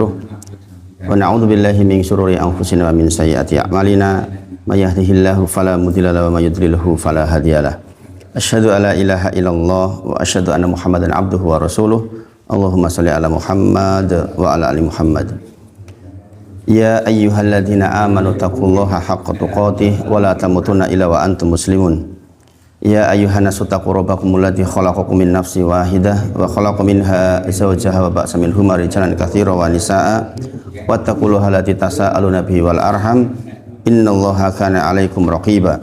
nastaghfiruh wa na'udzu billahi min syururi anfusina wa min sayyiati a'malina may yahdihillahu fala mudilla lahu wa may yudlilhu fala hadiyalah. Asyhadu alla ilaha illallah wa asyhadu anna Muhammadan abduhu wa rasuluh. Allahumma shalli ala Muhammad wa ala ali Muhammad. Ya ayyuhalladzina amanu taqullaha haqqa tuqatih wa la tamutunna illa wa antum muslimun. Ya ayyuhan nasu taqu rabbakumul ladzi khalaqakum min nafsin wahidah wa khalaqa minha zawjaha wa ba'sa minhuma rijalan katsiran wa nisaa'a wattaqullaha allati tasaaluna bihi wal arham innallaha kana 'alaikum raqiba.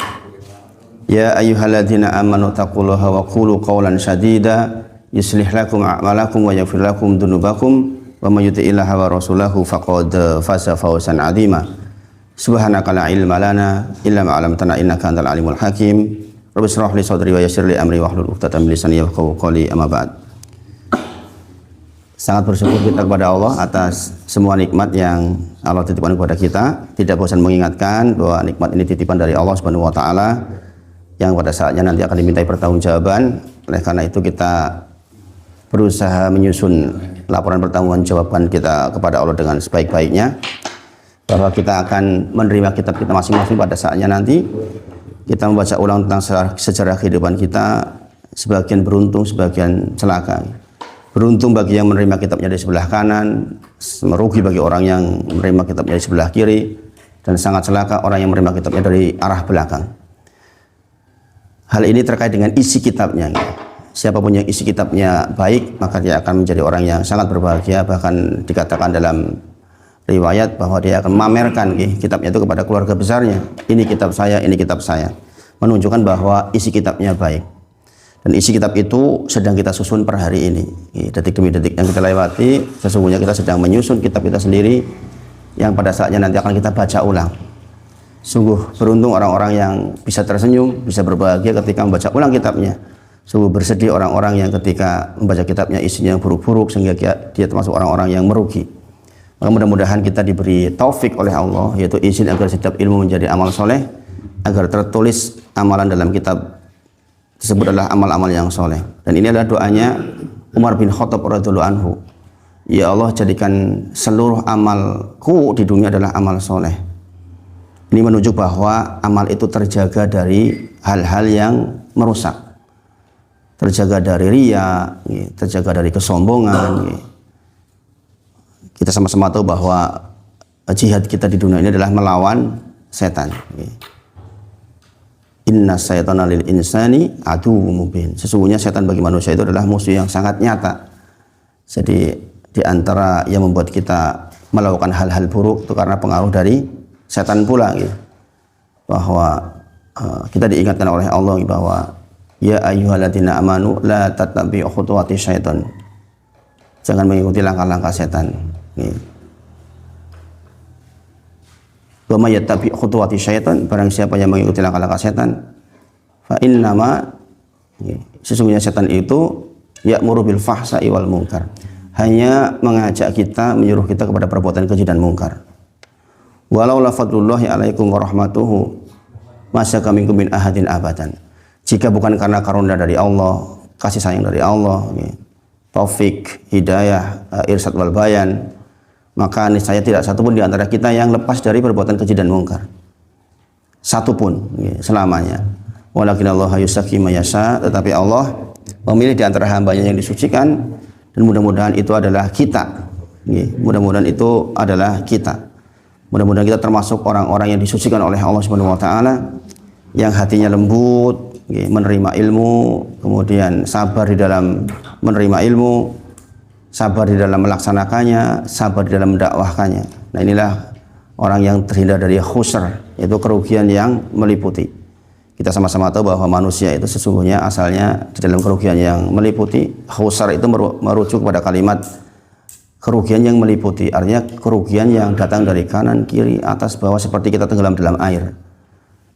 Ya ayyuhalladzina amanu taqullaha wa qulu qawlan sadida yuslih lakum a'malakum wa yaghfir lakum dzunubakum wa may yuti'illaha wa rasulahu faqad faza fawzan 'azima. Subhanaka la ilma lana illa ma 'allamtana innaka antal alimul hakim. Rabbi shrah li sadri wa yassir li amri wahlul 'uqdatam min lisani yafqahu qawli, amma ba'd. Sangat bersyukur kita kepada Allah atas semua nikmat yang Allah titipkan kepada kita. Tidak bosan mengingatkan bahwa nikmat ini titipan dari Allah Subhanahu wa taala yang pada saatnya nanti akan dimintai pertanggungjawaban. Oleh karena itu kita berusaha menyusun laporan pertanggungjawaban kita kepada Allah dengan sebaik-baiknya, bahwa kita akan menerima kitab kita masing-masing pada saatnya nanti. Kita membaca ulang tentang sejarah kehidupan kita, sebagian beruntung, sebagian celaka. Beruntung bagi yang menerima kitabnya dari sebelah kanan, merugi bagi orang yang menerima kitabnya dari sebelah kiri, dan sangat celaka orang yang menerima kitabnya dari arah belakang. Hal ini terkait dengan isi kitabnya. Siapapun yang isi kitabnya baik, maka dia akan menjadi orang yang sangat berbahagia. Bahkan dikatakan dalam riwayat bahwa dia akan memamerkan kitabnya itu kepada keluarga besarnya. Ini kitab saya, ini kitab saya. Menunjukkan bahwa isi kitabnya baik. Dan isi kitab itu sedang kita susun per hari ini. Detik demi detik yang kita lewati, sesungguhnya kita sedang menyusun kitab kita sendiri yang pada saatnya nanti akan kita baca ulang. Sungguh beruntung orang-orang yang bisa tersenyum, bisa berbahagia ketika membaca ulang kitabnya. Sungguh bersedih orang-orang yang ketika membaca kitabnya isinya yang buruk-buruk sehingga dia termasuk orang-orang yang merugi. Maka mudah-mudahan kita diberi taufik oleh Allah, yaitu izin agar setiap ilmu menjadi amal soleh, agar tertulis amalan dalam kitab tersebut adalah amal-amal yang soleh. Dan ini adalah doanya Umar bin Khattab radhiyallahu anhu. Ya Allah, jadikan seluruh amalku di dunia adalah amal soleh. Ini menunjuk bahwa amal itu terjaga dari hal-hal yang merusak, terjaga dari riya, terjaga dari kesombongan. Kita sama-sama tahu bahwa jihad kita di dunia ini adalah melawan setan. Inna syaitana lil insani aduwwum mubin. Sesungguhnya setan bagi manusia itu adalah musuh yang sangat nyata. Jadi di antara yang membuat kita melakukan hal-hal buruk itu karena pengaruh dari setan pula. Bahwa kita diingatkan oleh Allah bahwa ya ayyuhalladzina amanu la tattabi'u khutuwati syaitan. Jangan mengikuti langkah-langkah setan. Wa may yattabi' khutuwati syaitan, barang siapa yang mengikuti langkah-langkah setan, fa innama, sesungguhnya setan itu ya'muru bil fahsya'i wal munkar, hanya mengajak kita, menyuruh kita kepada perbuatan keji dan mungkar. Walau la fadlullahi 'alaikum wa rahmatuhu masaka minkum min ahadin abadan. Jika bukan karena karunia dari Allah, kasih sayang dari Allah, taufik, hidayah, irsyad wal bayan, maka niscaya tidak satupun di antara kita yang lepas dari perbuatan keji dan mungkar. Satupun selamanya. Walakin Allah yuzakki may yasha, tetapi Allah memilih di antara hambanya yang disucikan, dan mudah-mudahan itu adalah kita. Mudah-mudahan itu adalah kita. Mudah-mudahan kita termasuk orang-orang yang disucikan oleh Allah Subhanahu wa taala, yang hatinya lembut, menerima ilmu, kemudian sabar di dalam menerima ilmu, sabar di dalam melaksanakannya, sabar di dalam mendakwahkannya. Nah, inilah orang yang terhindar dari khusr, yaitu kerugian yang meliputi. Kita sama-sama tahu bahwa manusia itu sesungguhnya asalnya di dalam kerugian yang meliputi. Khusr itu merujuk pada kalimat kerugian yang meliputi, artinya kerugian yang datang dari kanan, kiri, atas, bawah, seperti kita tenggelam dalam air.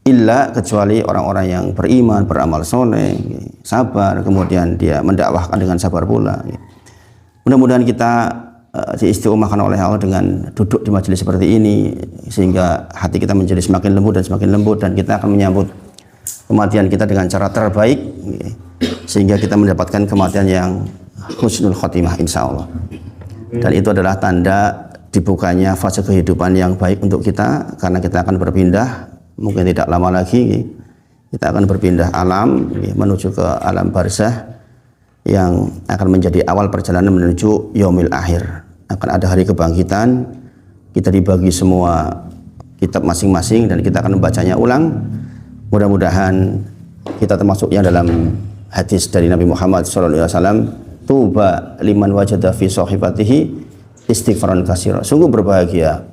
Illa, kecuali orang-orang yang beriman, beramal soleh, sabar, kemudian dia mendakwahkan dengan sabar pula. Mudah-mudahan kita diistiqomahkan oleh Allah dengan duduk di majelis seperti ini, sehingga hati kita menjadi semakin lembut dan semakin lembut, dan kita akan menyambut kematian kita dengan cara terbaik, sehingga kita mendapatkan kematian yang husnul khotimah insya Allah. Dan itu adalah tanda dibukanya fase kehidupan yang baik untuk kita, karena kita akan berpindah, mungkin tidak lama lagi kita akan berpindah alam menuju ke alam barzah yang akan menjadi awal perjalanan menuju yaumil akhir. Akan ada hari kebangkitan, kita dibagi semua kitab masing-masing dan kita akan membacanya ulang. Mudah-mudahan kita termasuk yang dalam hadis dari Nabi Muhammad SAW, tuba liman wajada fi sahifatihi istighfaran katsira. Sungguh berbahagia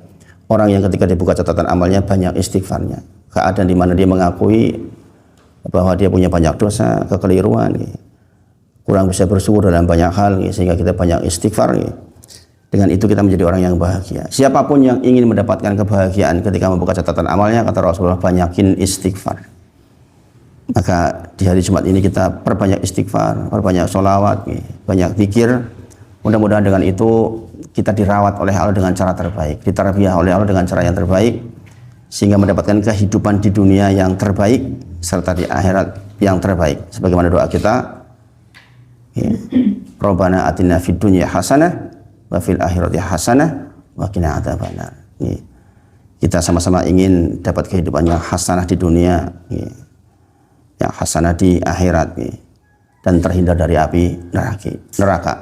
orang yang ketika dibuka catatan amalnya banyak istighfarnya. Keadaan di mana dia mengakui bahwa dia punya banyak dosa, kekeliruan, kurang bisa bersyukur dalam banyak hal, sehingga kita banyak istighfar. Dengan itu kita menjadi orang yang bahagia. Siapapun yang ingin mendapatkan kebahagiaan ketika membuka catatan amalnya, kata Rasulullah, banyakin istighfar. Maka di hari Jumat ini kita perbanyak istighfar, perbanyak sholawat, banyak zikir. Mudah-mudahan dengan itu kita dirawat oleh Allah dengan cara terbaik, ditarbiyah oleh Allah dengan cara yang terbaik, sehingga mendapatkan kehidupan di dunia yang terbaik serta di akhirat yang terbaik. Sebagaimana doa kita, Rabbana atina fid dunya hasanah wa fil akhirati hasanah wa qina adzabannar. Kita sama-sama ingin dapat kehidupan yang hasanah di dunia, yang hasanah di akhirat, dan terhindar dari api neraka.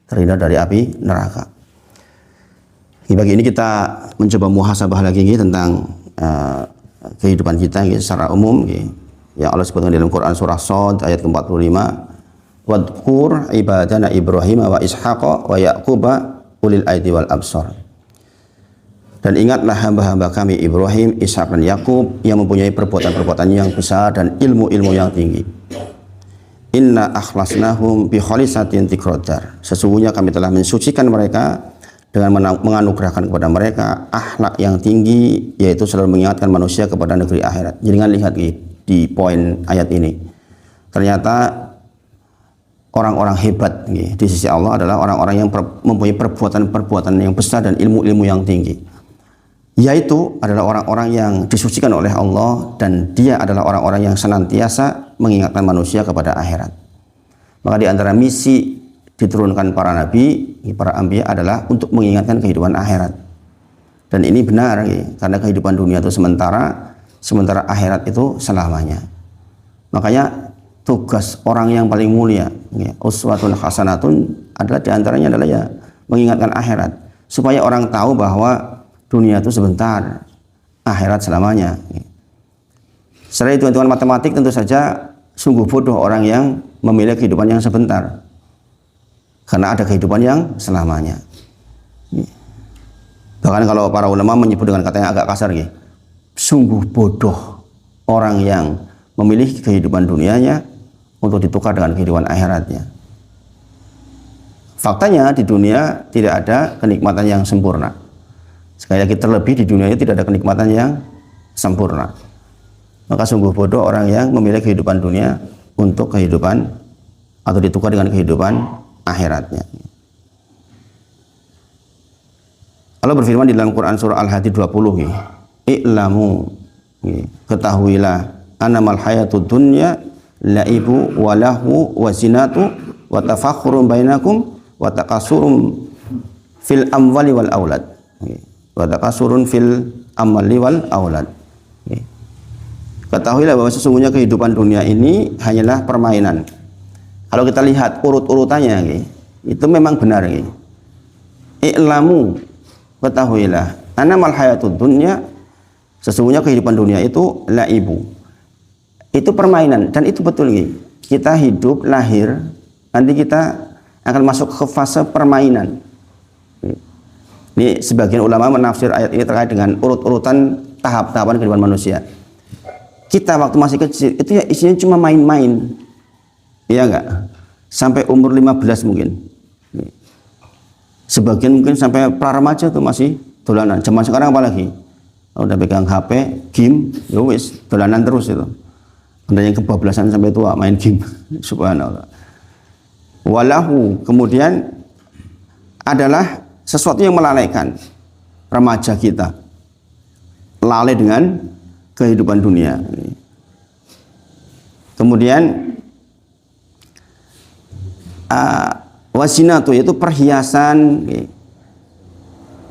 Terhindar dari api neraka. Bagi ini kita mencoba muhasabah lagi tentang kehidupan kita secara umum. Ya Allah sebutkan dalam Quran surah Shad ayat ke-45, wadhkur ibadana Ibrahim wa Ishaqa wa Yaquba ulil aidi wal absar. Dan ingatlah hamba-hamba kami Ibrahim, Ishak dan Yakub yang mempunyai perbuatan-perbuatan yang besar dan ilmu-ilmu yang tinggi. Inna akhlasnahum bi khalisatin tikrodar. Sesungguhnya kami telah mensucikan mereka dengan menganugerahkan kepada mereka akhlak yang tinggi, yaitu selalu mengingatkan manusia kepada negeri akhirat. Jangan lihat di poin ayat ini, ternyata orang-orang hebat di sisi Allah adalah orang-orang yang mempunyai perbuatan-perbuatan yang besar dan ilmu-ilmu yang tinggi, yaitu adalah orang-orang yang disucikan oleh Allah, dan dia adalah orang-orang yang senantiasa mengingatkan manusia kepada akhirat. Maka di antara misi diturunkan para nabi, para anbiya adalah untuk mengingatkan kehidupan akhirat. Dan ini benar, karena kehidupan dunia itu sementara akhirat itu selamanya. Makanya tugas orang yang paling mulia, uswatun hasanatun, adalah diantaranya adalah ya mengingatkan akhirat, supaya orang tahu bahwa dunia itu sebentar, akhirat selamanya. Setelah itu hitungan matematik, tentu saja sungguh bodoh orang yang memilih kehidupan yang sebentar, karena ada kehidupan yang selamanya. Bahkan kalau para ulama menyebut dengan kata yang agak kasar, sungguh bodoh orang yang memilih kehidupan dunianya untuk ditukar dengan kehidupan akhiratnya. Faktanya di dunia tidak ada kenikmatan yang sempurna. Sekali lagi, terlebih di dunia ini tidak ada kenikmatan yang sempurna. Maka sungguh bodoh orang yang memilih kehidupan dunia untuk kehidupan atau ditukar dengan kehidupan akhiratnya. Allah berfirman di dalam Quran surah Al-Hadid 20, i'lamu, ketahuilah, annamal hayatud dunya laibu wa lahu wa zinatu wa tafakhurun bainakum wa takasurun fil amwali wal aulad. Wa takasurun fil amwali wal aulad. Ketahuilah bahwa sesungguhnya kehidupan dunia ini hanyalah permainan. Kalau kita lihat urut-urutannya, itu memang benar. I'lamu, ketahuilah, annamal hayatud dunya, sesungguhnya kehidupan dunia itu laibu, itu permainan, dan itu betul. Kita hidup, lahir, nanti kita akan masuk ke fase permainan. Ini sebagian ulama menafsir ayat ini terkait dengan urut-urutan tahap-tahapan kehidupan manusia. Kita waktu masih kecil itu ya isinya cuma main-main, iya enggak? Sampai umur 15 mungkin. Sebagian mungkin sampai pra remaja tuh masih dolanan. Zaman sekarang apalagi? Udah pegang HP, game, ya wis, dolanan terus itu. Ada yang kebablasan sampai tua main game. Subhanallah. Walahu, kemudian adalah sesuatu yang melalaikan remaja kita. Lalai dengan kehidupan dunia. Kemudian wasinatu, yaitu perhiasan,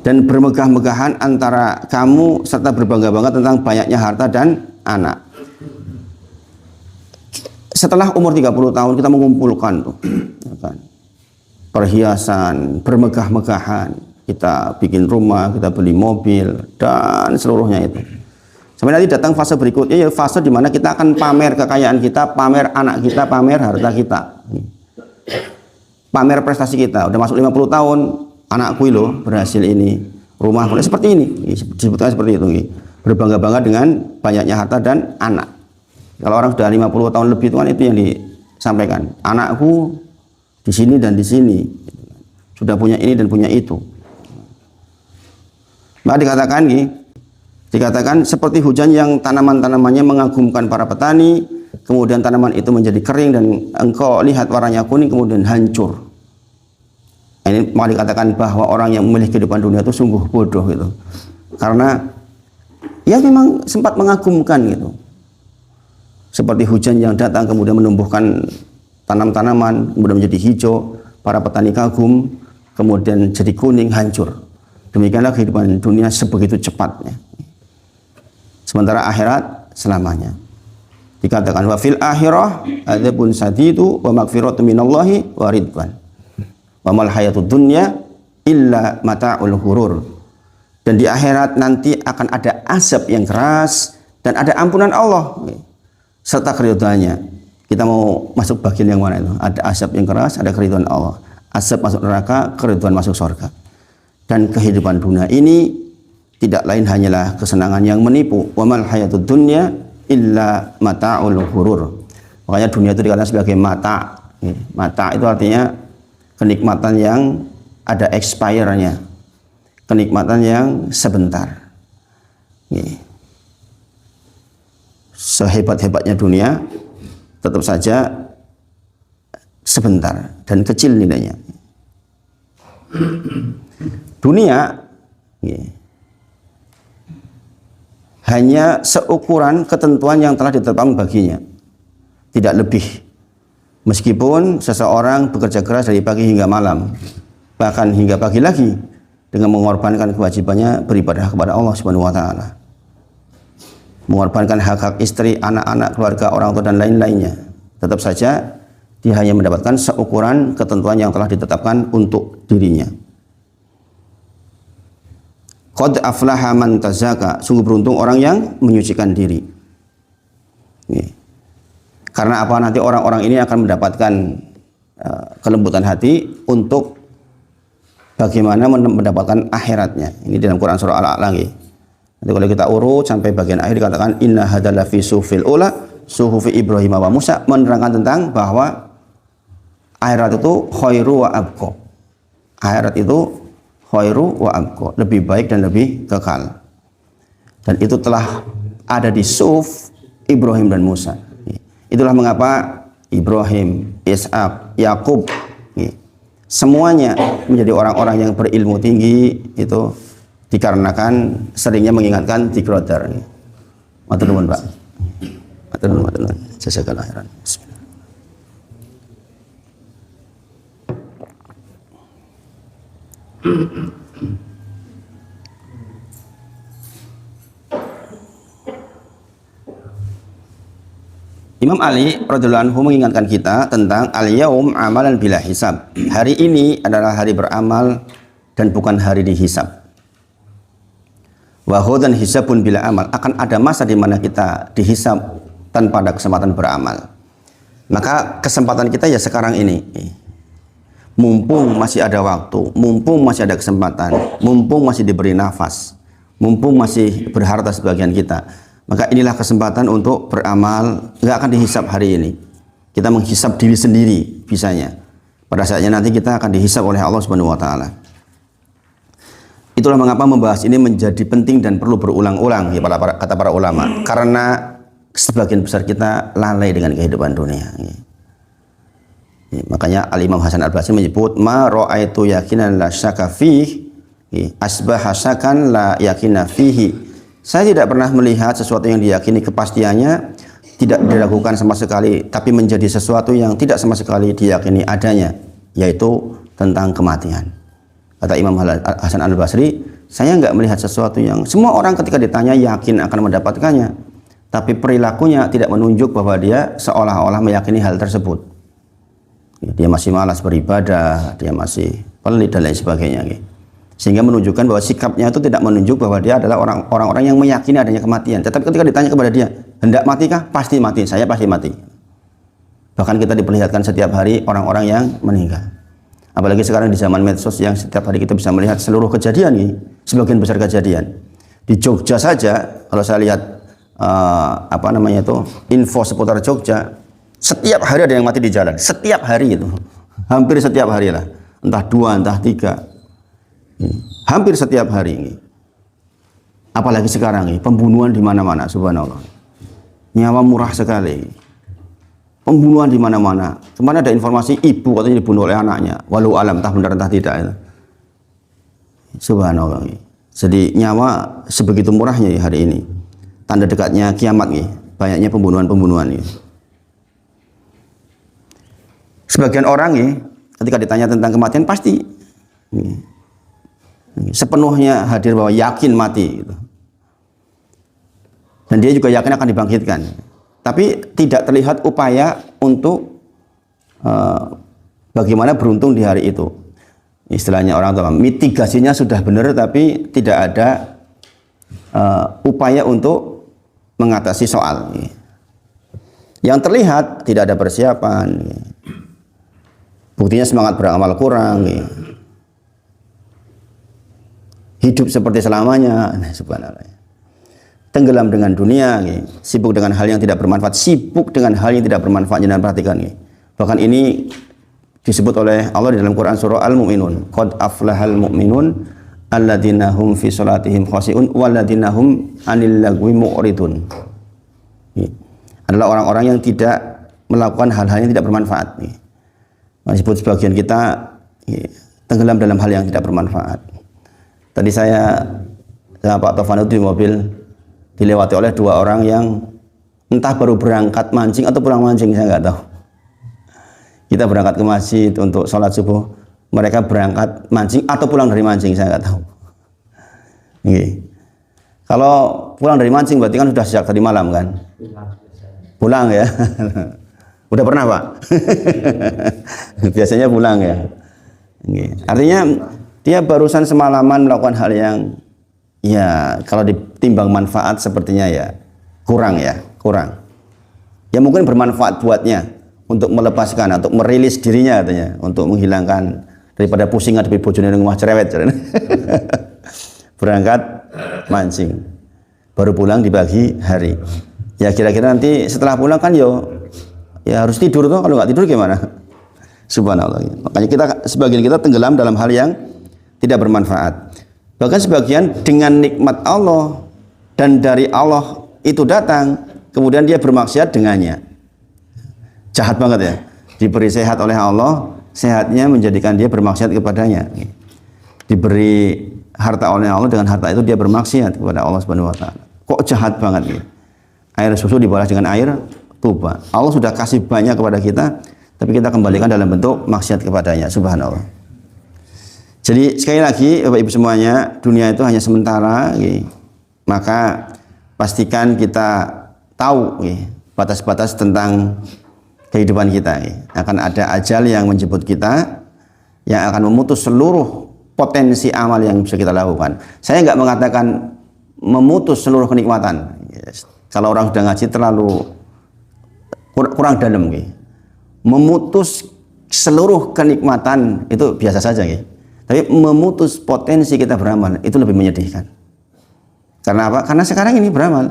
dan bermegah-megahan antara kamu serta berbangga-bangga tentang banyaknya harta dan anak. Setelah umur 30 tahun kita mengumpulkan tuh, kan, perhiasan, bermegah-megahan, kita bikin rumah, kita beli mobil dan seluruhnya itu. Sampai nanti datang fase berikutnya, ya fase di mana kita akan pamer kekayaan kita, pamer anak kita, pamer harta kita, pamer prestasi kita. Udah masuk 50 tahun, anakku loh berhasil ini, rumah seperti ini, disebutkan seperti itu, berbangga-bangga dengan banyaknya harta dan anak. Kalau orang sudah 50 tahun lebih itu kan itu yang disampaikan, anakku di sini dan di sini, sudah punya ini dan punya itu. Maka dikatakan seperti hujan yang tanaman-tanamannya mengagumkan para petani, kemudian tanaman itu menjadi kering dan engkau lihat warnanya kuning kemudian hancur. Ini mau dikatakan bahwa orang yang memilih kehidupan dunia itu sungguh bodoh gitu, karena ya memang sempat mengagumkan gitu, seperti hujan yang datang kemudian menumbuhkan tanam-tanaman kemudian menjadi hijau, para petani kagum, kemudian jadi kuning, hancur. Demikianlah kehidupan dunia sebegitu cepatnya. Sementara akhirat selamanya. Dikatakan wa fil akhirah adzabun sadidu wa magfiratun minallahi wa ridwan. Wa mal hayatud dunya illa mata'ul ghurur. Dan di akhirat nanti akan ada azab yang keras dan ada ampunan Allah serta keridhaannya. Kita mau masuk bagian yang mana itu? Ada azab yang keras, ada keridhaan Allah. Azab masuk neraka, keridhaan masuk surga. Dan kehidupan dunia ini tidak lain hanyalah kesenangan yang menipu. Wa mal hayatud dunya illa mata'ul ghurur. Makanya dunia itu dikatakan sebagai mata. Mata itu artinya kenikmatan yang ada expire-nya. Kenikmatan yang sebentar. Sehebat-hebatnya dunia tetap saja sebentar dan kecil nilainya. Dunia hanya seukuran ketentuan yang telah ditetapkan baginya, tidak lebih. Meskipun seseorang bekerja keras dari pagi hingga malam, bahkan hingga pagi lagi, dengan mengorbankan kewajibannya beribadah kepada Allah Subhanahu wa taala, mengorbankan hak-hak istri, anak-anak, keluarga, orang tua dan lain-lainnya, tetap saja dia hanya mendapatkan seukuran ketentuan yang telah ditetapkan untuk dirinya. Qad aflaha man tazaka, sungguh beruntung orang yang menyucikan diri. Karena apa? Nanti orang-orang ini akan mendapatkan kelembutan hati untuk bagaimana mendapatkan akhiratnya. Ini dalam Quran surah Al-A'la. Nanti kalau kita urut sampai bagian akhir dikatakan inna hadzal fi suhufil ula suhufi Ibrahim wa Musa, menerangkan tentang bahwa akhirat itu khairu wa abqa. Akhirat itu khairu wa abqa, lebih baik dan lebih kekal. Dan itu telah ada di suhuf Ibrahim dan Musa. Itulah mengapa Ibrahim, Ishak, Yakub semuanya menjadi orang-orang yang berilmu tinggi itu dikarenakan seringnya mengingatkan dzikrodar. Matur nuwun, Pak. Matur nuwun. Jazakallahu khairan. Bismillah. Imam Ali radhiyallahu anhu mengingatkan kita tentang al-yaum amalan bila hisab. Hari ini adalah hari beramal dan bukan hari dihisab. Wa hudan hisabun bila amal, akan ada masa di mana kita dihisab tanpa ada kesempatan beramal. Maka kesempatan kita ya sekarang ini. Mumpung masih ada waktu, mumpung masih ada kesempatan, mumpung masih diberi nafas, mumpung masih berharta sebagian kita, maka inilah kesempatan untuk beramal. Nggak akan dihisab hari ini. Kita menghisab diri sendiri bisanya. Pada saatnya nanti kita akan dihisab oleh Allah Subhanahu wa taala. Itulah mengapa membahas ini menjadi penting dan perlu berulang-ulang ya kata para ulama. Karena sebagian besar kita lalai dengan kehidupan dunia. Makanya Al-Imam Hasan Al-Basri menyebut ma ra'aitu yakinan la syaka fihi asbaha syakan la yakina fihi. Saya tidak pernah melihat sesuatu yang diyakini kepastiannya tidak diragukan sama sekali, tapi menjadi sesuatu yang tidak sama sekali diyakini adanya, yaitu tentang kematian. Kata Imam Hasan Al-Basri, saya nggak melihat sesuatu yang semua orang ketika ditanya yakin akan mendapatkannya, tapi perilakunya tidak menunjuk bahwa dia seolah-olah meyakini hal tersebut. Dia masih malas beribadah, dia masih pelit dan lain sebagainya. Sehingga menunjukkan bahwa sikapnya itu tidak menunjuk bahwa dia adalah orang-orang yang meyakini adanya kematian. Tetapi ketika ditanya kepada dia, hendak matikah? Pasti mati, saya pasti mati. Bahkan kita diperlihatkan setiap hari orang-orang yang meninggal. Apalagi sekarang di zaman medsos yang setiap hari kita bisa melihat seluruh kejadian ini, sebagian besar kejadian. Di Jogja saja, kalau saya lihat info seputar Jogja, setiap hari ada yang mati di jalan, setiap hari itu, hampir setiap hari lah, entah 2, entah 3. Hampir setiap hari ini. Apalagi sekarang ini pembunuhan di mana-mana, subhanallah. Nyawa murah sekali. Pembunuhan di mana-mana. Kemarin ada informasi ibu katanya dibunuh oleh anaknya. Walau alam, entah benar entah tidak itu. Subhanallah. Jadi nyawa sebegitu murahnya hari ini. Tanda dekatnya kiamat nih. Banyaknya pembunuhan-pembunuhan ini. Sebagian orang nih, ketika ditanya tentang kematian pasti sepenuhnya hadir bahwa yakin mati gitu. Dan dia juga yakin akan dibangkitkan, tapi tidak terlihat upaya untuk bagaimana beruntung di hari itu. Istilahnya orang tua, mitigasinya sudah benar tapi tidak ada upaya untuk mengatasi soal. Yang terlihat tidak ada persiapan, buktinya semangat beramal kurang, hidup seperti selamanya, subhanallah. Tenggelam dengan dunia, sibuk dengan hal yang tidak bermanfaat, sibuk dengan hal yang tidak bermanfaat. Jangan perhatikan. Bahkan ini disebut oleh Allah di dalam Quran surah Al-Mu'minun. Qad aflahal mu'minun alladzina hum fi sholatihim khashi'un walladzina hum 'anil lagwi mu'ridun. Adalah orang-orang yang tidak melakukan hal-hal yang tidak bermanfaat. Disebut sebagian kita tenggelam dalam hal yang tidak bermanfaat. Tadi saya sama Pak Taufan itu di mobil dilewati oleh 2 orang yang entah baru berangkat mancing atau pulang mancing, saya nggak tahu. Kita berangkat ke masjid untuk sholat subuh, mereka berangkat mancing atau pulang dari mancing, saya nggak tahu. Kalau pulang dari mancing berarti kan sudah sejak tadi malam kan? Pulang ya? Udah pernah Pak? Biasanya pulang ya. Artinya dia barusan semalaman melakukan hal yang ya kalau ditimbang manfaat sepertinya ya kurang. Ya mungkin bermanfaat buatnya untuk melepaskan, untuk merilis dirinya katanya, untuk menghilangkan daripada pusing ngadepi bojone ning omah cerewet. Berangkat mancing, baru pulang di pagi hari. Ya kira-kira nanti setelah pulang kan ya harus tidur tuh, kalau nggak tidur gimana? Subhanallah. Makanya sebagian kita tenggelam dalam hal yang tidak bermanfaat. Bahkan sebagian dengan nikmat Allah dan dari Allah itu datang, kemudian dia bermaksiat dengannya. Jahat banget ya. Diberi sehat oleh Allah, sehatnya menjadikan dia bermaksiat kepadanya. Diberi harta oleh Allah, dengan harta itu dia bermaksiat kepada Allah Subhanahu wa taala. Kok jahat banget gitu. Air susu dibalas dengan air tuba. Allah sudah kasih banyak kepada kita, tapi kita kembalikan dalam bentuk maksiat kepadanya. Subhanallah. Jadi sekali lagi Bapak Ibu semuanya, dunia itu hanya sementara, maka pastikan kita tahu batas-batas tentang kehidupan kita. Akan ada ajal yang menjemput kita, yang akan memutus seluruh potensi amal yang bisa kita lakukan. Saya nggak mengatakan memutus seluruh kenikmatan. Kalau orang sudah ngaji terlalu kurang dalam. Memutus seluruh kenikmatan itu biasa saja. Tapi memutus potensi kita beramal itu lebih menyedihkan. Karena apa? Karena sekarang ini beramal,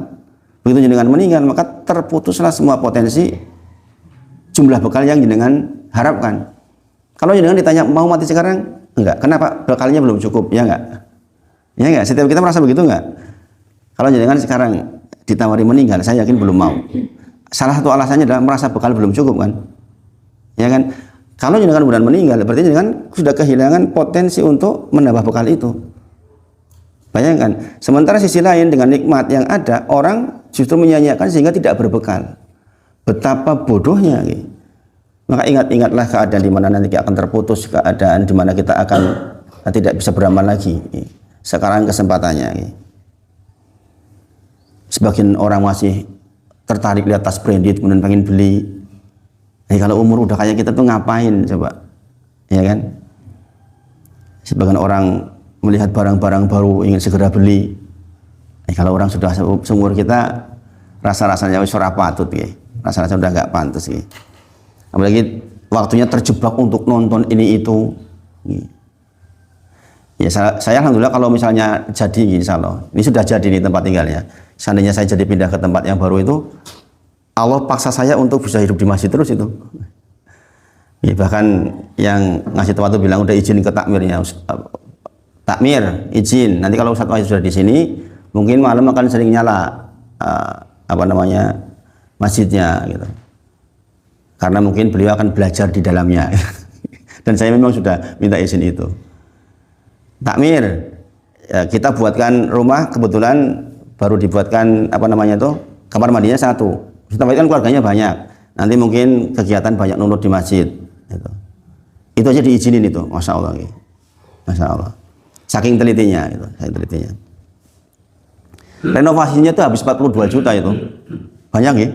begitu jenengan meninggal maka terputuslah semua potensi jumlah bekal yang jenengan harapkan. Kalau jenengan ditanya mau mati sekarang, enggak. Kenapa? Bekalnya belum cukup, ya enggak? Ya enggak? Setiap kita merasa begitu enggak? Kalau jenengan sekarang ditawari meninggal, saya yakin belum mau. Salah satu alasannya adalah merasa bekal belum cukup kan? Ya kan? Kalau jenengan benar meninggal, berarti jenengan sudah kehilangan potensi untuk menambah bekal itu. Bayangkan, sementara sisi lain dengan nikmat yang ada, orang justru menyanyiakan sehingga tidak berbekal. Betapa bodohnya. Maka ingat-ingatlah keadaan di mana nanti akan terputus, keadaan di mana kita akan tidak bisa beramal lagi. sekarang kesempatannya. Sebagian orang masih tertarik lihat tas branded kemudian pengen beli. Kalau umur udah kayak kita tuh ngapain coba? Ya kan? Sebagian orang melihat barang-barang baru ingin segera beli. Kalau orang sudah seumur kita, rasa-rasanya wis ora patut ya. Rasa-rasanya udah nggak pantas ya. Apalagi waktunya terjebak untuk nonton ini itu. Ya saya alhamdulillah kalau misalnya jadi insya Allah, ini sudah jadi nih tempat tinggalnya. Seandainya saya jadi pindah ke tempat yang baru itu, Allah paksa saya untuk bisa hidup di masjid terus itu. Ya, bahkan yang ngasih tempat itu bilang udah izin ke takmirnya, takmir izin. Nanti kalau Ustadz Wahid sudah di sini, mungkin malam akan sering nyala masjidnya gitu. Karena mungkin beliau akan belajar di dalamnya. Dan saya memang sudah minta izin itu. Takmir, ya, kita buatkan rumah, kebetulan baru dibuatkan kamar mandinya satu. Kita kan keluarganya banyak. Nanti mungkin kegiatan banyak nurut di masjid. Gitu. Itu aja diizinin itu, masya Allah. Gitu. Masya Allah. Saking telitinya, gitu. Saking telitinya. Renovasinya itu habis 42 juta itu, banyak ya.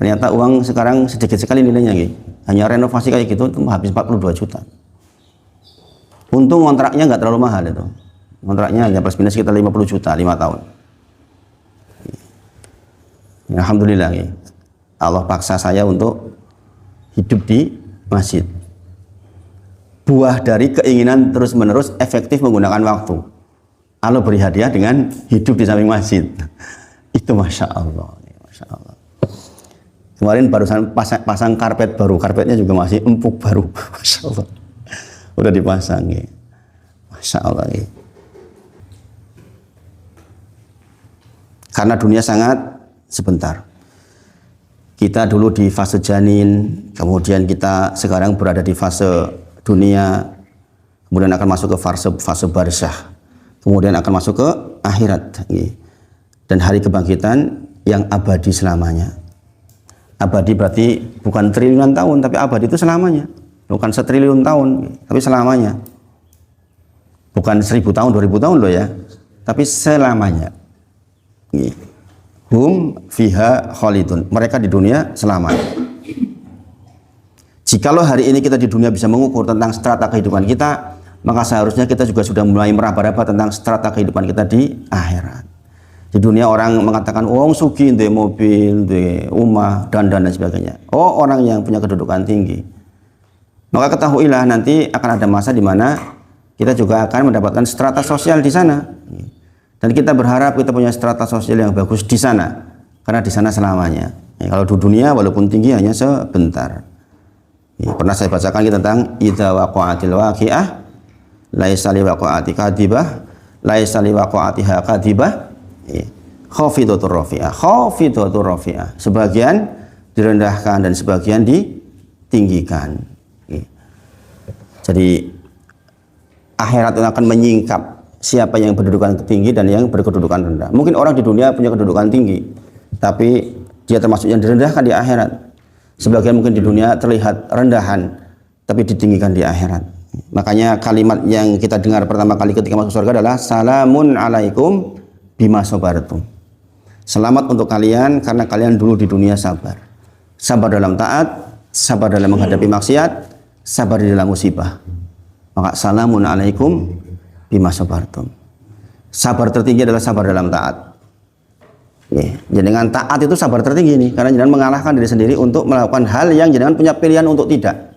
Ternyata uang sekarang sedikit sekali nilainya gitu. Hanya renovasi kayak gitu itu habis 42 juta. Untung kontraknya nggak terlalu mahal itu. Kontraknya hanya plus minus sekitar 50 juta 5 tahun. Ya, alhamdulillah ya. Allah paksa saya untuk hidup di masjid. Buah dari keinginan terus-menerus efektif menggunakan waktu. Allah beri hadiah dengan hidup di samping masjid. Itu masya Allah. Masya Allah. Kemarin barusan pasang karpet baru. Karpetnya juga masih empuk baru. Masya Allah. Udah dipasang ya. Masya Allah ya. Karena dunia sangat sebentar. Kita dulu di fase janin, kemudian kita sekarang berada di fase dunia, kemudian akan masuk ke fase barzakh, kemudian akan masuk ke akhirat. Dan hari kebangkitan yang abadi selamanya. Abadi berarti bukan triliunan tahun, tapi abadi itu selamanya. Bukan setriliun tahun, tapi selamanya. Bukan 1000 tahun, 2000 tahun loh ya, tapi selamanya. Hum fiha khalidun. Mereka di dunia selamanya. Jikalau hari ini kita di dunia bisa mengukur tentang strata kehidupan kita, maka seharusnya kita juga sudah mulai meraba-raba tentang strata kehidupan kita di akhirat. Di dunia orang mengatakan, oh sugi, de mobil, de rumah, dan sebagainya. Oh orang yang punya kedudukan tinggi. Maka ketahuilah nanti akan ada masa di mana kita juga akan mendapatkan strata sosial di sana. Dan kita berharap kita punya strata sosial yang bagus di sana, karena di sana selamanya. Kalau di dunia walaupun tinggi hanya sebentar. Pernah saya bacakan tentang idza waqa'atil waqi'ah laisa liwaqa'ati kadibah laisa liwaqa'atiha kadibah khafidatur rafi'ah. Khafidatur rafi'ah. Sebagian direndahkan dan sebagian ditinggikan. Jadi akhirat akan menyingkap siapa yang berkedudukan tinggi dan yang berkedudukan rendah. Mungkin orang di dunia punya kedudukan tinggi, tapi dia termasuk yang direndahkan di akhirat. Sebagian mungkin di dunia terlihat rendahan, tapi ditinggikan di akhirat. Makanya kalimat yang kita dengar pertama kali ketika masuk surga adalah salamun alaikum bima sabartum. Selamat untuk kalian karena kalian dulu di dunia sabar. Sabar dalam taat, sabar dalam menghadapi maksiat, sabar di dalam musibah. Maka salamun alaikum bima sabartum. Sabar tertinggi adalah sabar dalam taat. Jadi dengan taat itu sabar tertinggi nih, karena jangan mengalahkan diri sendiri untuk melakukan hal yang jangan punya pilihan untuk tidak.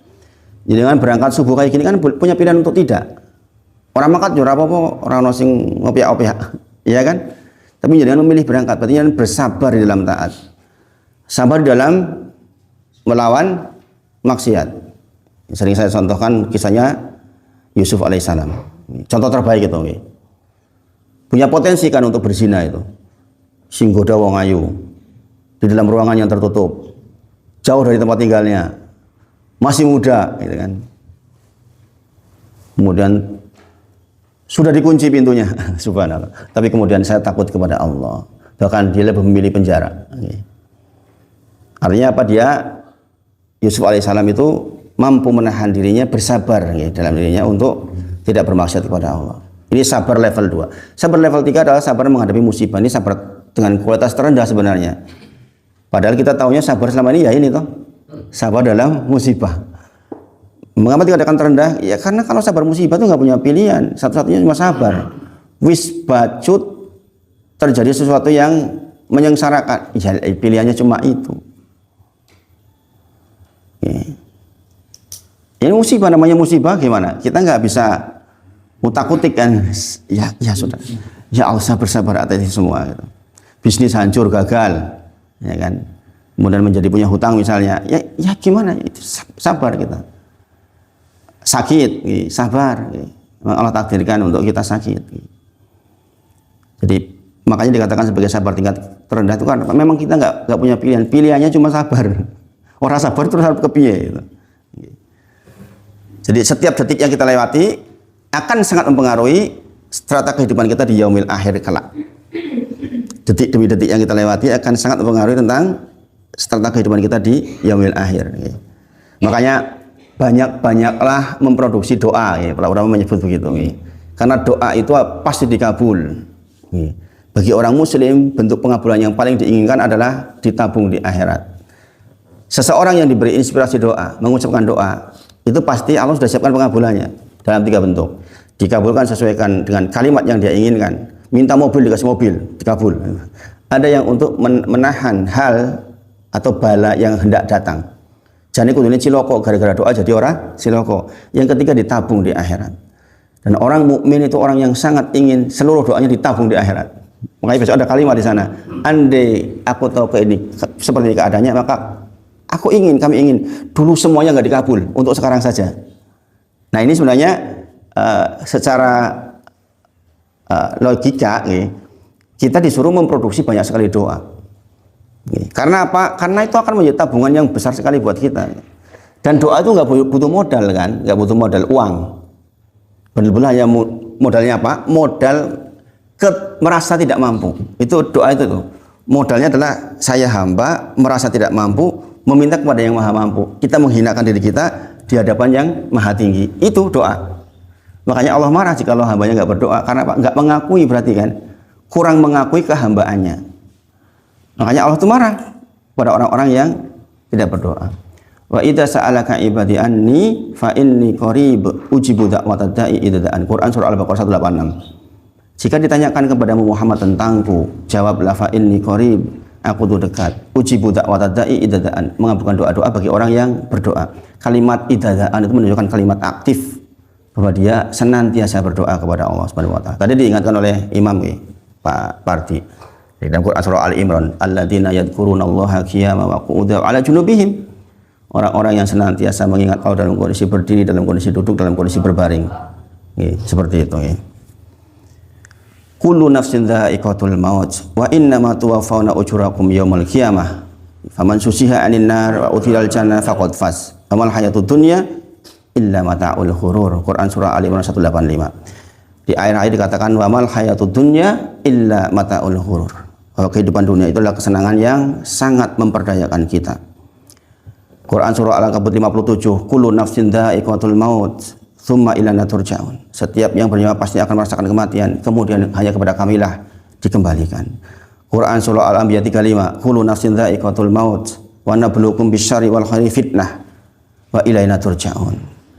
Jadi dengan berangkat subuh kayak gini kan punya pilihan untuk tidak. Orang makat jurah apa-apa, orang nosing ngopiak-opiak, iya kan? Tapi jangan memilih berangkat, berarti jangan bersabar di dalam taat. Sabar di dalam melawan maksiat. Sering saya contohkan kisahnya Yusuf alaihissalam. Contoh terbaik itu. Punya potensi kan untuk berzina itu. Singgoda wong ayu di dalam ruangan yang tertutup, jauh dari tempat tinggalnya, masih muda, gitu kan. Kemudian sudah dikunci pintunya, subhanallah. Tapi kemudian saya takut kepada Allah, bahkan dia lebih memilih penjara. Artinya apa? Dia Yusuf alaihissalam itu mampu menahan dirinya, bersabar dalam dirinya untuk tidak bermaksiat kepada Allah. Ini sabar level 2. Sabar level 3 adalah sabar menghadapi musibah. Ini sabar dengan kualitas terendah sebenarnya. Padahal kita tahunya sabar selama ini ya ini toh. Sabar dalam musibah. Mengapa dikatakan terendah? Ya karena kalau sabar musibah itu nggak punya pilihan. Satu-satunya cuma sabar. Wis bacut terjadi sesuatu yang menyengsarakan. Ya pilihannya cuma itu. Ini musibah, namanya musibah gimana? Kita nggak bisa utak-utik kan? Ya sudah. Ya Allah sabar atas itu semua. Gitu. Bisnis hancur gagal, ya kan? Kemudian menjadi punya hutang misalnya. Ya gimana? Itu sabar kita. Sakit, sabar. Memang Allah takdirkan untuk kita sakit. Jadi makanya dikatakan sebagai sabar tingkat terendah itu kan memang kita nggak punya pilihan. Pilihannya cuma sabar. Orang sabar terus harus kepiye. Gitu. Jadi setiap detik yang kita lewati akan sangat mempengaruhi strata kehidupan kita di yaumil akhir kelak. Detik demi detik yang kita lewati akan sangat mempengaruhi tentang strata kehidupan kita di yaumil akhir. Makanya banyak-banyaklah memproduksi doa. Para ulama menyebut begitu. Karena doa itu pasti dikabul. Bagi orang muslim bentuk pengabulan yang paling diinginkan adalah ditabung di akhirat. Seseorang yang diberi inspirasi doa, mengucapkan doa, itu pasti Allah sudah siapkan pengabulannya dalam 3 bentuk. Dikabulkan sesuaikan dengan kalimat yang dia inginkan. Minta mobil dikasih mobil, dikabul. Ada yang untuk menahan hal atau bala yang hendak datang. Jane kudune ciloko gara-gara doa jadi orang ciloko. Yang ketiga ditabung di akhirat. Dan orang mukmin itu orang yang sangat ingin seluruh doanya ditabung di akhirat. Makanya besok ada kalimat di sana. Andai aku tahu seperti ini keadaannya, maka kami ingin dulu semuanya nggak dikabul, untuk sekarang saja. Nah ini sebenarnya secara logika, kita disuruh memproduksi banyak sekali doa. Karena apa? Karena itu akan menjadi tabungan yang besar sekali buat kita. Dan doa itu nggak butuh modal kan, nggak butuh modal uang. Benar-benar hanya modalnya apa? Modal merasa tidak mampu. Itu doa itu tuh. Modalnya adalah saya hamba merasa tidak mampu, meminta kepada yang maha mampu. Kita menghinakan diri kita di hadapan yang maha tinggi. Itu doa. Makanya Allah marah jika hambanya nggak berdoa. Karena apa? Nggak mengakui berarti kan. Kurang mengakui kehambaannya. Makanya Allah itu marah pada orang-orang yang tidak berdoa. Wa idza sa'alaka ibadi anni fa inni qarib ujibu da'watad da'i idza da'an. Quran surah Al-Baqarah 186. Jika ditanyakan kepadamu Muhammad tentangku, jawablah fa inni qarib. Aku tuh dekat. Ujibu da'watad da'i idza da'an. Mengabulkan doa-doa bagi orang yang berdoa. Kalimat idza da'an itu menunjukkan kalimat aktif bahwa dia senantiasa berdoa kepada Allah Subhanahu wa taala. Tadi diingatkan oleh Imam Pak Parti di dalam Quran surah Al Imran, alladzina yadhkurunallaha qiyaman wa qu'udan 'ala junubihim. Orang-orang yang senantiasa mengingat Allah dalam kondisi berdiri, dalam kondisi duduk, dalam kondisi berbaring. Seperti itu. Kullu nafsin dha'iqatul maut wa innama tuwaffawna ujurakum yaumal qiyamah. Faman susiha 'anil nar wa udkhilal jannah faqad faz. Amal hayatud dunya illa mata'ul ghurur. Quran surah Ali Imran 185. Di akhir-akhir dikatakan wa mal hayatud dunya illa mata'ul ghurur. Bahwa kehidupan dunia itu adalah kesenangan yang sangat memperdayakan kita. Quran surah Al-Ankabut 57, kullu nafsin dha'iqatul maut tsumma ilana turja'un. Setiap yang bernyawa pasti akan merasakan kematian, kemudian hanya kepada kamilah dikembalikan. Quran surah Al-Anbiya 35, kullu nafsin dha'iqatul maut wa nabluukum bisyarri wal khairi fitnah wa ilaina turja'un.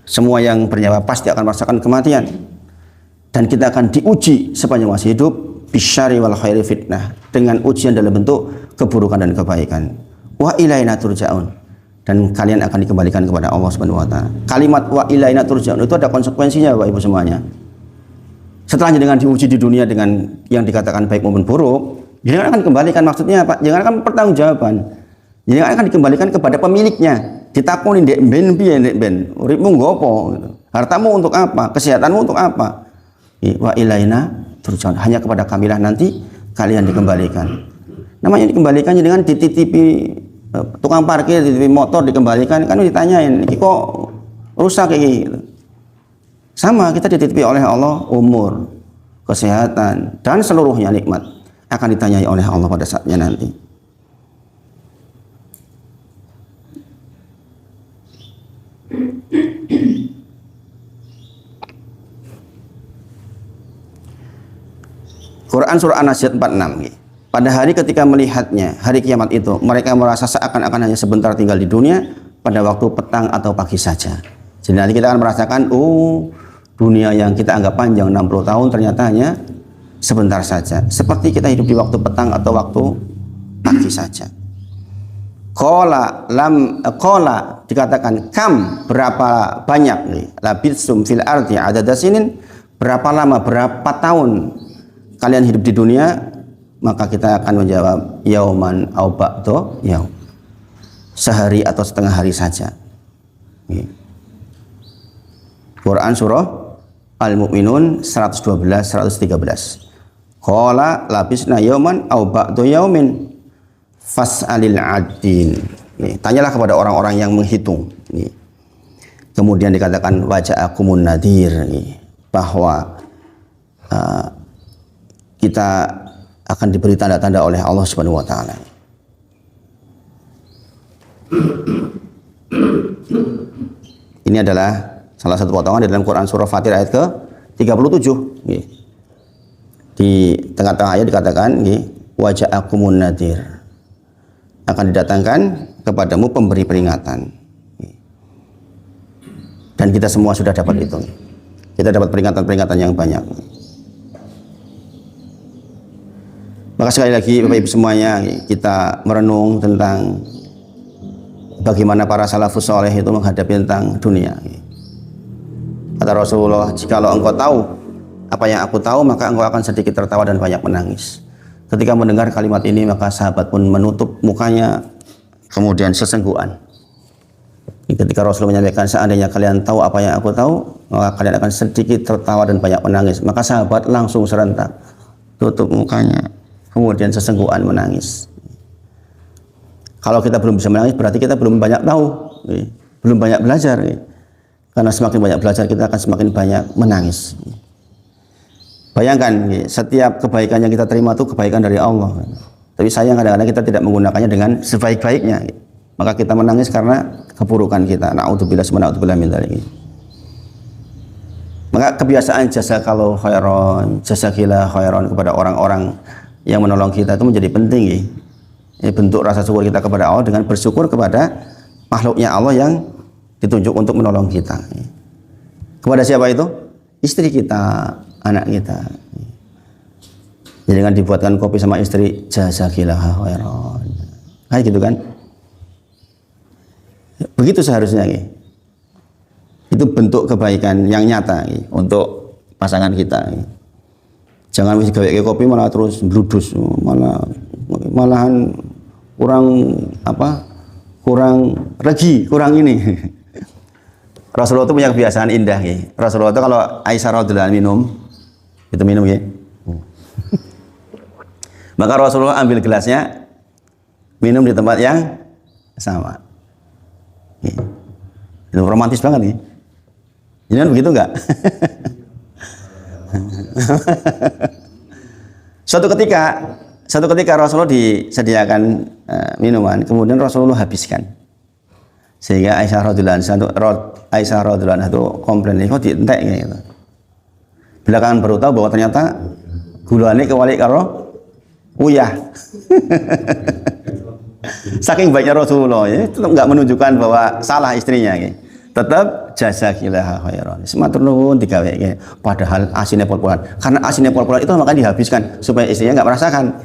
Semua yang bernyawa pasti akan merasakan kematian dan kita akan diuji sepanjang masih hidup bisyarri wal khairi fitnah, dengan ujian dalam bentuk keburukan dan kebaikan. Wa ilaina turja'un, dan kalian akan dikembalikan kepada Allah Subhanahu wa taala. Kalimat wa ilaina turja'un itu ada konsekuensinya Bapak Ibu semuanya. Setelahnya dengan diuji di dunia dengan yang dikatakan baik maupun buruk, jangan akan dikembalikan, maksudnya apa? Jangan akan pertanggungjawaban. Jangan akan dikembalikan kepada pemiliknya. Ditakoni ndek ben piye ndek ben? Uripmu nggo apa gitu. Hartamu untuk apa? Kesehatanmu untuk apa? Wa ilaina turja'un. Hanya kepada kamilah nanti kalian dikembalikan. Namanya dikembalikan dengan dititipi tukang parkir, dititipi motor dikembalikan, kan ditanyain, "Iki kok rusak iki?" Gitu. Sama, kita dititipi oleh Allah umur, kesehatan, dan seluruhnya nikmat akan ditanyai oleh Allah pada saatnya nanti. Quran surah An-Nazi'at 46. Pada hari ketika melihatnya, hari kiamat itu, mereka merasa seakan-akan hanya sebentar tinggal di dunia pada waktu petang atau pagi saja. Jadi nanti kita akan merasakan, dunia yang kita anggap panjang 60 tahun ternyata hanya sebentar saja. Seperti kita hidup di waktu petang atau waktu pagi saja. Qala dikatakan kam, berapa banyak nih, labitsum fil ardi adada sinin, berapa lama, berapa tahun kalian hidup di dunia? Maka kita akan menjawab yauman au ba'da yaum, sehari atau setengah hari saja. Quran surah Al-Mu'minun 112 113. Qala labisna yauman au ba'da yaumin fas'alil adin. Tanyalah kepada orang-orang yang menghitung. Kemudian dikatakan waja'akumun nadir, bahwa kita akan diberi tanda-tanda oleh Allah Subhanahu wa taala. Ini adalah salah satu potongan di dalam Quran surah Fatir ayat ke-37. Di tengah-tengah ayat dikatakan waja'akumun nadir, akan didatangkan kepadamu pemberi peringatan. Dan kita semua sudah dapat itu. Kita dapat peringatan-peringatan yang banyak. Maka sekali lagi Bapak Ibu semuanya, kita merenung tentang bagaimana para salafus soleh itu menghadapi tentang dunia. Kata Rasulullah, jikalau engkau tahu apa yang aku tahu, maka engkau akan sedikit tertawa dan banyak menangis. Ketika mendengar kalimat ini, maka sahabat pun menutup mukanya, kemudian sesenggukan. Ketika Rasulullah menyampaikan, seandainya kalian tahu apa yang aku tahu, maka kalian akan sedikit tertawa dan banyak menangis. Maka sahabat langsung serentak tutup mukanya, kemudian sesenggukan menangis. Kalau kita belum bisa menangis, berarti kita belum banyak tahu, belum banyak belajar. Karena semakin banyak belajar, kita akan semakin banyak menangis. Bayangkan, setiap kebaikan yang kita terima itu kebaikan dari Allah. Tapi sayang kadang-kadang kita tidak menggunakannya dengan sebaik-baiknya. Maka kita menangis karena keburukan kita. Na'udzubillah min dzalik. Maka kebiasaan jazakallahu khairan, jazakillah khairan kepada orang-orang yang menolong kita itu menjadi penting. Ini bentuk rasa syukur kita kepada Allah dengan bersyukur kepada makhluknya Allah yang ditunjuk untuk menolong kita. Kepada siapa itu? Istri kita, anak kita. Jadi dengan dibuatkan kopi sama istri, jazakillah khairan. Kayak gitu kan? Begitu seharusnya. Itu bentuk kebaikan yang nyata untuk pasangan kita. Jangan mesti gawe kopi malah terus bludus, malahan kurang regi, kurang ini. Rasulullah itu punya kebiasaan indah. Rasulullah itu kalau Aisyah radhiyallahu anha minum, maka Rasulullah ambil gelasnya, minum di tempat yang sama. Itu romantis banget nih. Jangan begitu enggak? Suatu ketika Rasulullah disediakan minuman, kemudian Rasulullah habiskan. Sehingga Aisyah radhiyallahu anha itu komplain, kok dientek gitu. Belakangan baru tahu bahwa ternyata gulane kewalik karo uyah. Saking baiknya Rasulullah, itu enggak menunjukkan bahwa salah istrinya. Tetap jazakillah khairan. Sematur nuwun digawe. Padahal asinnya pol-polan. Karena asinnya pol-polan itu maka dihabiskan supaya istrinya enggak merasakan.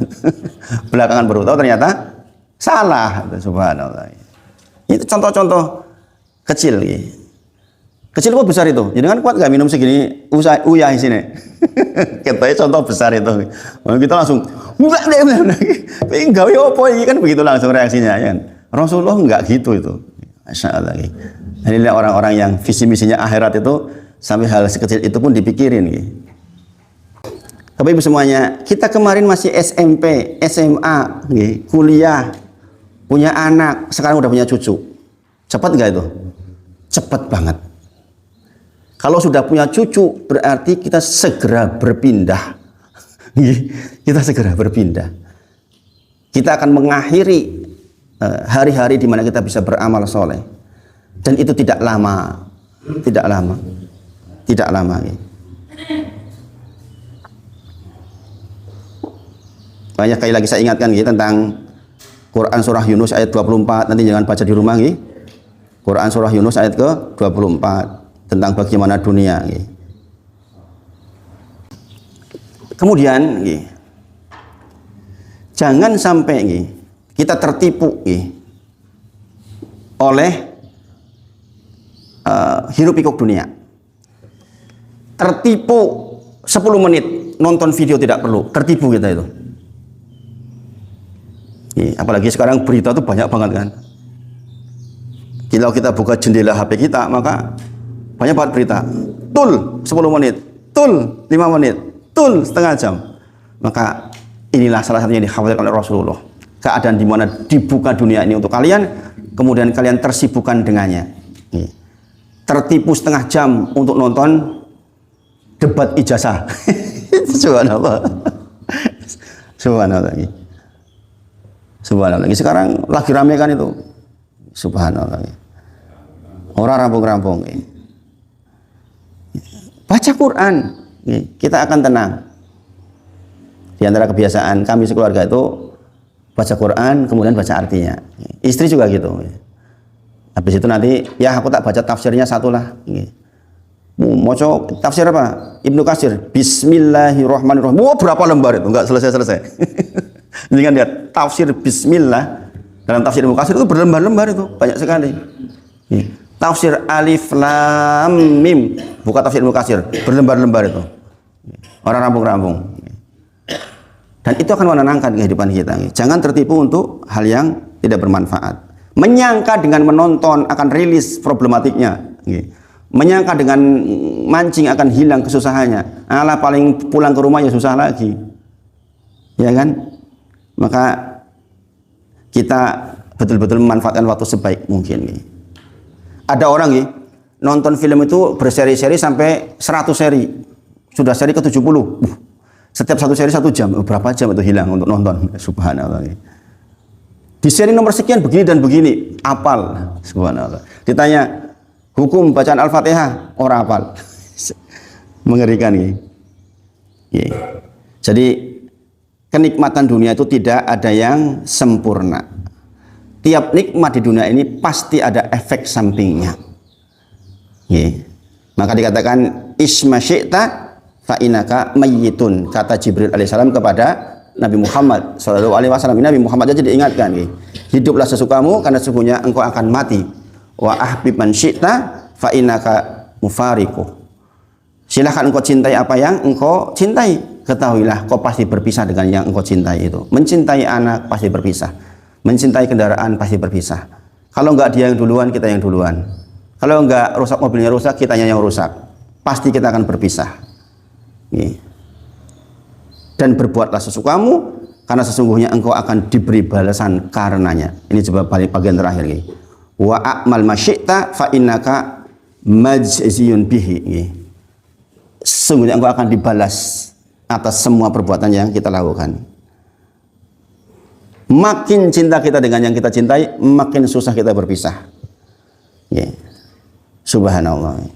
Belakangan baru tahu ternyata salah. Subhanallah. Itu contoh-contoh kecil. Kecil kok besar itu. Jadi kan kuat enggak minum segini uyah di sini. Katanya contoh besar itu. Kita langsung pengen gawe apa ini kan begitu langsung reaksinya kan. Rasulullah enggak gitu itu. Masyaallah. Inilah orang-orang yang visi misinya akhirat itu sampai hal sekecil itu pun dipikirin. Bapak Ibu semuanya, kita kemarin masih SMP, SMA, kuliah, punya anak, sekarang udah punya cucu. Cepat nggak itu? Cepat banget. Kalau sudah punya cucu berarti kita segera berpindah. Kita segera berpindah. Kita akan mengakhiri hari-hari di mana kita bisa beramal soleh. Dan itu tidak lama. Banyak kali lagi saya ingatkan gitu, tentang Quran surah Yunus ayat 24, nanti jangan baca di rumah gitu. Quran surah Yunus ayat ke-24 tentang bagaimana dunia gitu. Kemudian gitu, jangan sampai gitu, kita tertipu gitu, oleh hiruk pikuk dunia. Tertipu 10 menit nonton video tidak perlu, tertipu kita itu. Apalagi sekarang berita itu banyak banget kan. Kalau kita buka jendela HP kita, maka banyak banget berita. Tul 10 menit, tul 5 menit, tul setengah jam. Maka inilah salah satunya dikhawatirkan oleh Rasulullah. Keadaan di mana dibuka dunia ini untuk kalian, kemudian kalian tersibukkan dengannya. Tertipu setengah jam untuk nonton debat ijazah. Subhanallah. Subhanallah. Subhanallah. Sekarang lagi rame kan itu. Subhanallah. Orang rampung-rampung. Baca Quran, kita akan tenang. Di antara kebiasaan kami sekeluarga itu baca Quran, kemudian baca artinya. Istri juga gitu. Habis itu nanti, ya aku tak baca tafsirnya satu lah. Mau tafsir apa? Ibnu Katsir. Bismillahirrahmanirrahim. Wah, berapa lembar itu? Enggak selesai-selesai. Ini kan lihat tafsir Bismillah dalam tafsir Ibnu Katsir itu berlembar-lembar itu, banyak sekali. Tafsir Alif Lam Mim, buka tafsir Ibnu Katsir, berlembar-lembar itu. Orang rampung-rampung. Dan itu akan menenangkan kehidupan kita. Jangan tertipu untuk hal yang tidak bermanfaat. Menyangka dengan menonton akan rilis problematiknya. Menyangka dengan mancing akan hilang kesusahannya. Alah, paling pulang ke rumah ya susah lagi. Ya kan? Maka kita betul-betul memanfaatkan waktu sebaik mungkin. Ada orang nonton film itu berseri-seri sampai 100 seri. Sudah seri ke-70. Setiap satu seri 1 jam. Berapa jam itu hilang untuk nonton? Subhanallah. Di seri nomor sekian begini dan begini. Apal. Subhanallah. Ditanya, hukum bacaan Al-Fatihah, orang apal. Mengerikan. Jadi kenikmatan dunia itu tidak ada yang sempurna. Tiap nikmat di dunia ini pasti ada efek sampingnya. Maka dikatakan isma syi'ta fa innaka mayyitun, kata Jibril alaihissalam kepada Nabi Muhammad sallallahu alaihi wasallam. Nabi Muhammad aja diingatkan, hiduplah sesukamu karena sesungguhnya engkau akan mati. Wa ahbib man syi'ta fa innaka mufariqu. Silahkan engkau cintai apa yang engkau cintai. Ketahuilah kau pasti berpisah dengan yang engkau cintai itu. Mencintai anak pasti berpisah. Mencintai kendaraan pasti berpisah. Kalau enggak dia yang duluan, kita yang duluan. Kalau enggak rusak mobilnya rusak, kitanya yang rusak. Pasti kita akan berpisah. Dan berbuatlah sesukamu karena sesungguhnya engkau akan diberi balasan karenanya. Ini coba bagian terakhir. Wa a'mal masyi'ta fa innaka majziyun bihi. Sesungguhnya engkau akan dibalas atas semua perbuatan yang kita lakukan. Makin cinta kita dengan yang kita cintai, makin susah kita berpisah. Subhanallah.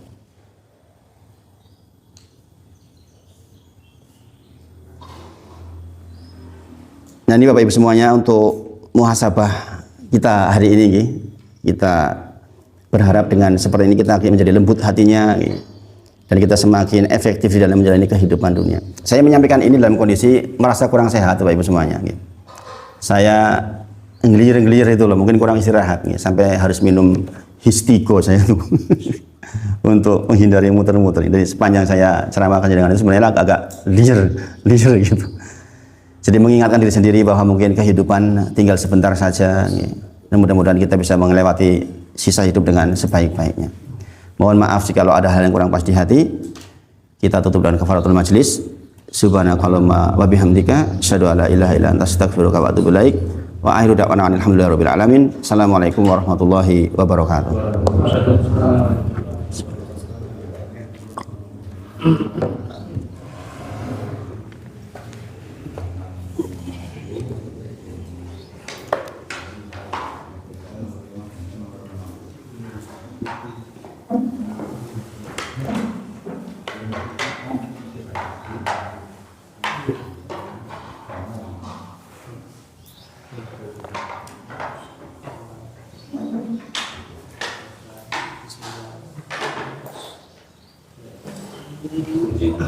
Nah, ini Bapak Ibu semuanya untuk muhasabah kita hari ini. Kita berharap dengan seperti ini kita akan menjadi lembut hatinya. Dan kita semakin efektif di dalam menjalani kehidupan dunia. Saya menyampaikan ini dalam kondisi merasa kurang sehat, Bapak Ibu semuanya. Saya ngelir-ngelir itu loh, mungkin kurang istirahat. Sampai harus minum Histigo saya tuh untuk menghindari muter-muter. Jadi sepanjang saya ceramahkan dengan itu sebenarnya agak liar gitu. Jadi mengingatkan diri sendiri bahwa mungkin kehidupan tinggal sebentar saja. Dan mudah-mudahan kita bisa melewati sisa hidup dengan sebaik-baiknya. Mohon maaf jika ada hal yang kurang pas di hati. Kita tutup dengan kafaratul majlis. Subhanakallahumma wa bihamdika asyhadu an la ilaha illa anta astaghfiruka wa atubu ilaik. Wa akhiru da'wana alhamdulillahirabbil alamin. Assalamualaikum warahmatullahi wabarakatuh. Oke.